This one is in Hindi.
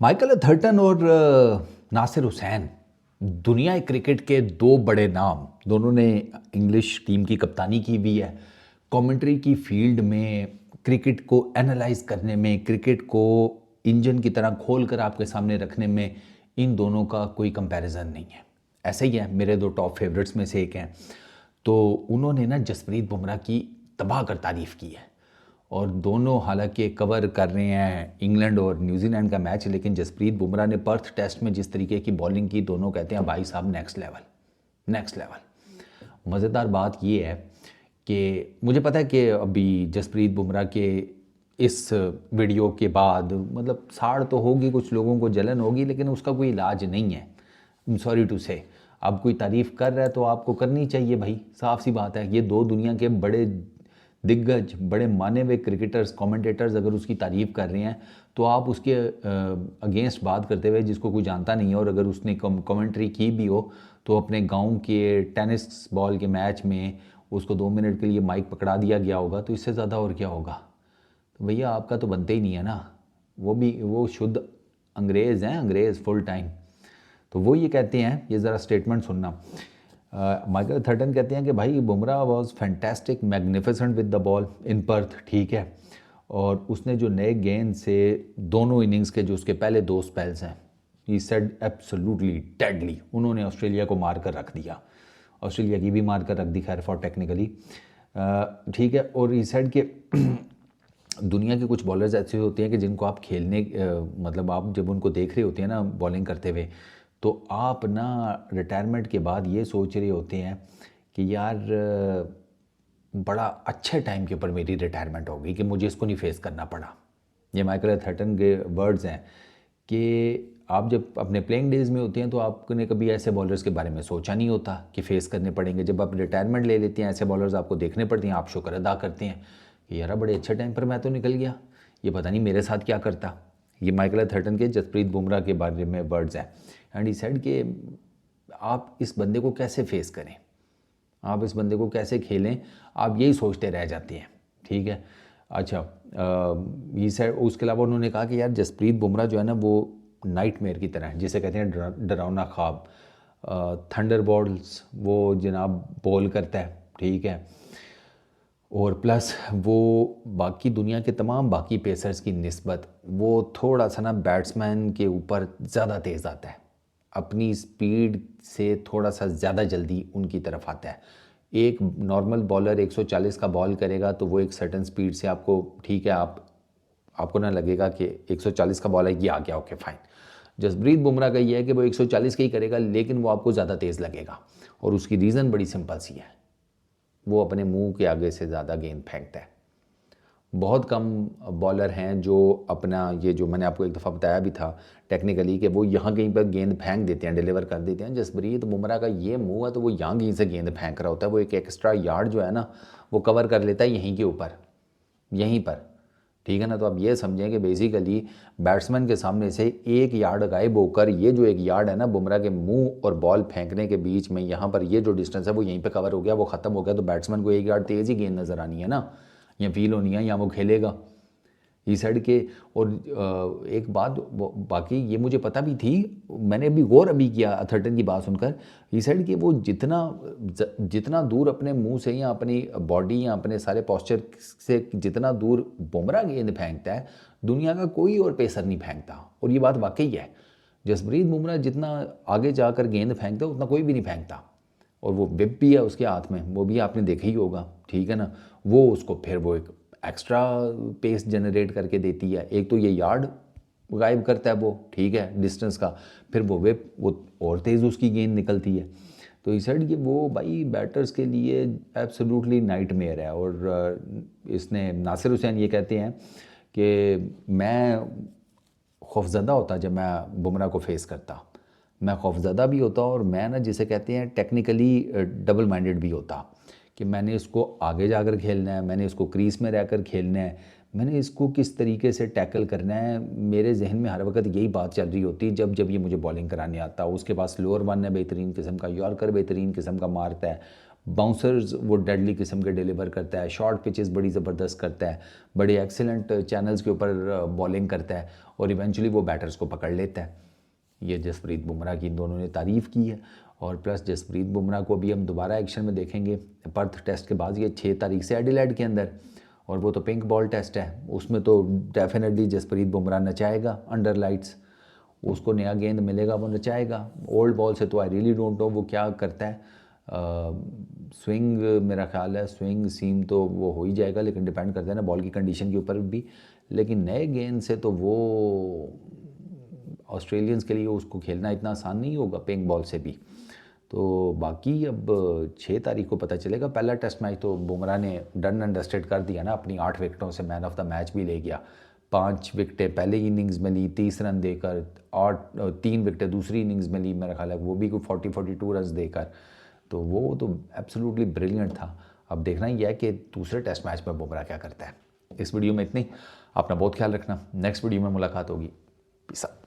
माइकल अथर्टन और नासिर हुसैन दुनिया क्रिकेट के दो बड़े नाम। दोनों ने इंग्लिश टीम की कप्तानी की हुई है। कमेंट्री की फील्ड में क्रिकेट को एनालाइज करने में, क्रिकेट को इंजन की तरह खोल कर आपके सामने रखने में इन दोनों का कोई कंपैरिजन नहीं है। ऐसे ही है, मेरे दो टॉप फेवरेट्स में से एक हैं। तो उन्होंने ना जसप्रीत बुमराह की तबाह कर तारीफ़ की है और दोनों हालांकि कवर कर रहे हैं इंग्लैंड और न्यूजीलैंड का मैच, लेकिन जसप्रीत बुमराह ने पर्थ टेस्ट में जिस तरीके की बॉलिंग की, दोनों कहते हैं भाई साहब नेक्स्ट लेवल नेक्स्ट लेवल। मज़ेदार बात ये है कि मुझे पता है कि अभी जसप्रीत बुमराह के इस वीडियो के बाद मतलब साड़ तो होगी, कुछ लोगों को जलन होगी, लेकिन उसका कोई इलाज नहीं है। सॉरी टू से, अब कोई तारीफ़ कर रहा है तो आपको करनी चाहिए भाई, साफ सी बात है। ये दो दुनिया के बड़े दिग्गज, बड़े माने हुए क्रिकेटर्स, कमेंटेटर्स अगर उसकी तारीफ़ कर रहे हैं तो आप उसके अगेंस्ट बात करते हुए, जिसको कोई जानता नहीं है और अगर उसने कमेंट्री की भी हो तो अपने गांव के टेनिस बॉल के मैच में उसको 2 मिनट के लिए माइक पकड़ा दिया गया होगा, तो इससे ज़्यादा और क्या होगा। तो भैया आपका तो बनते ही नहीं है ना। वो शुद्ध अंग्रेज़ हैं, अंग्रेज़ फुल टाइम। तो वो ये कहते हैं, ये ज़रा स्टेटमेंट सुनना। माइकल थर्टन कहते हैं कि भाई Bumrah was fantastic magnificent with the ball in Perth, ठीक है। और उसने जो नए गेंद से दोनों इनिंग्स के जो उसके पहले दो स्पेल्स हैं, ही सेड एब्सोल्युटली डेडली, उन्होंने ऑस्ट्रेलिया को मार कर रख दिया, ऑस्ट्रेलिया की भी मार कर रख दी खैर फॉर टेक्निकली, ठीक है। और ही सेड के दुनिया के कुछ बॉलर्स ऐसे होते हैं कि जिनको आप खेलने मतलब आप जब उनको देख रहे होते हैं ना बॉलिंग करते हुए, तो आप ना रिटायरमेंट के बाद ये सोच रहे होते हैं कि यार बड़ा अच्छे टाइम के ऊपर मेरी रिटायरमेंट हो गई कि मुझे इसको नहीं फेस करना पड़ा। ये माइकल थर्टन के वर्ड्स हैं कि आप जब अपने प्लेइंग डेज में होते हैं तो आपने कभी ऐसे बॉलर्स के बारे में सोचा नहीं होता कि फेस करने पड़ेंगे। जब आप रिटायरमेंट ले लेते हैं, ऐसे बॉलर्स आपको देखने पड़ते हैं, आप शुक्र अदा करते हैं कि यार बड़े अच्छे टाइम पर मैं तो निकल गया, ये पता नहीं मेरे साथ क्या करता। ये माइकल थर्टन के जसप्रीत बुमराह के बारे में वर्ड्स हैं। एंड ही सेड कि आप इस बंदे को कैसे फेस करें, आप इस बंदे को कैसे खेलें, आप यही सोचते रह जाते हैं, ठीक है। अच्छा, ये सेड, उसके अलावा उन्होंने कहा कि यार जसप्रीत बुमराह जो है ना वो नाइटमेयर की तरह है, जिसे कहते हैं डरावना ख्वाब। थंडर बॉल्स वो जनाब बॉल करता है, ठीक है। और प्लस वो बाकी दुनिया के तमाम बाकी पेसर्स की निस्बत वो थोड़ा सा ना बैट्समैन के ऊपर ज़्यादा तेज़ आता है, अपनी स्पीड से थोड़ा सा ज़्यादा जल्दी उनकी तरफ आता है। एक नॉर्मल बॉलर 140 का बॉल करेगा तो वो एक सर्टन स्पीड से आपको, ठीक है, आपको ना लगेगा कि 140 का बॉल है ये आ गया, ओके फाइन। जसप्रीत बुमराह का ये है कि वो 140 का ही करेगा लेकिन वो आपको ज़्यादा तेज़ लगेगा, और उसकी रीज़न बड़ी सिंपल सी है, वो अपने मुंह के आगे से ज़्यादा गेंद फेंकता है। बहुत कम बॉलर हैं जो अपना, ये जो मैंने आपको एक दफ़ा बताया भी था टेक्निकली, कि वो यहाँ कहीं पर गेंद फेंक देते हैं, डिलीवर कर देते हैं। जसप्रीत बुमराह का ये मुंह है तो वो यहाँ कहीं से गेंद फेंक रहा होता है, वो एक एक्स्ट्रा यार्ड जो है ना वो कवर कर लेता है यहीं के ऊपर, यहीं पर, ठीक है ना। तो आप ये समझें कि बेसिकली बैट्समैन के सामने से एक यार्ड गायब होकर ये जो एक यार्ड है ना बुमराह के मुंह और बॉल फेंकने के बीच में, यहाँ पर ये जो डिस्टेंस है वो यहीं पे कवर हो गया, वो ख़त्म हो गया। तो बैट्समैन को एक यार्ड तेज़ ही गेंद नज़र आनी है ना, या फील होनी है, या वो खेलेगा इस साइड के। और एक बात बाकी ये मुझे पता भी थी, मैंने अभी गौर अभी किया अथर्टन की बात सुनकर, इस साइड कि वो जितना दूर अपने मुंह से या अपनी बॉडी या अपने सारे पॉस्चर से जितना दूर बुमराह गेंद फेंकता है, दुनिया का कोई और पेसर नहीं फेंकता। और ये बात वाकई है, जसप्रीत बुमराह जितना आगे जाकर गेंद फेंकता है उतना कोई भी नहीं फेंकता। और वो विप भी है उसके हाथ में, वो भी आपने देखा ही होगा, ठीक है ना। वो उसको फिर वो एक एक्स्ट्रा पेस जनरेट करके देती है। एक तो ये यार्ड गायब करता है वो, ठीक है, डिस्टेंस का, फिर वो विप, वो और तेज़ उसकी गेंद निकलती है। तो इस साइड कि वो भाई बैटर्स के लिए एब्सोल्युटली नाइटमेयर है। और इसने नासिर हुसैन ये कहते हैं कि मैं खौफज़दा होता जब मैं बुमराह को फेस करता, मैं खौफज़दा भी होता और मैं ना जिसे कहते हैं टेक्निकली डबल माइंडेड भी होता, कि मैंने इसको आगे जाकर खेलना है, मैंने इसको क्रीज में रहकर खेलना है, मैंने इसको किस तरीके से टैकल करना है। मेरे जहन में हर वक्त यही बात चल रही होती जब ये मुझे बॉलिंग कराने आता। उसके पास स्लोअर वन है बेहतरीन किस्म का, यॉर्कर बेहतरीन किस्म का मारता है, बाउंसर्स वो डेडली किस्म के डिलीवर करता है, शॉर्ट पिचेस बड़ी ज़बरदस्त करता है, बड़े एक्सीलेंट चैनल्स के ऊपर बॉलिंग करता है। और इवेंचुअली वो बैटर्स को पकड़ लेता है। ये जसप्रीत बुमराह की इन दोनों ने तारीफ़ की है। और प्लस जसप्रीत बुमराह को भी हम दोबारा एक्शन में देखेंगे पर्थ टेस्ट के बाद, ये 6 तारीख से एडिलेड के अंदर, और वो तो पिंक बॉल टेस्ट है, उसमें तो डेफिनेटली जसप्रीत बुमराह नचाएगा अंडर लाइट्स, उसको नया गेंद मिलेगा वो नचाएगा। ओल्ड बॉल से तो आई रियली डोंट नो वो क्या करता है। स्विंग मेरा ख्याल है स्विंग सीम तो वो हो ही जाएगा, लेकिन डिपेंड करता है ना बॉल की कंडीशन के ऊपर भी। लेकिन नए गेंद से तो वो ऑस्ट्रेलियंस के लिए उसको खेलना इतना आसान नहीं होगा पिंक बॉल से भी। तो बाकी अब 6 तारीख को पता चलेगा। पहला टेस्ट मैच तो बुमराह ने डन एंड डस्टेड कर दिया ना, अपनी 8 विकेटों से मैन ऑफ द मैच भी ले गया। 5 विकेटें पहले इनिंग्स में ली 30 रन देकर, और 3 विकेटें दूसरी इनिंग्स में ली, मेरा ख्याल है वो भी कोई 40-42 रन देकर। तो वो तो एब्सोल्युटली ब्रिलियंट था। अब देखना ही है कि दूसरे टेस्ट मैच में बुमराह क्या करता है। इस वीडियो में इतनी, अपना बहुत ख्याल रखना, नेक्स्ट वीडियो में मुलाकात होगी। Peace out.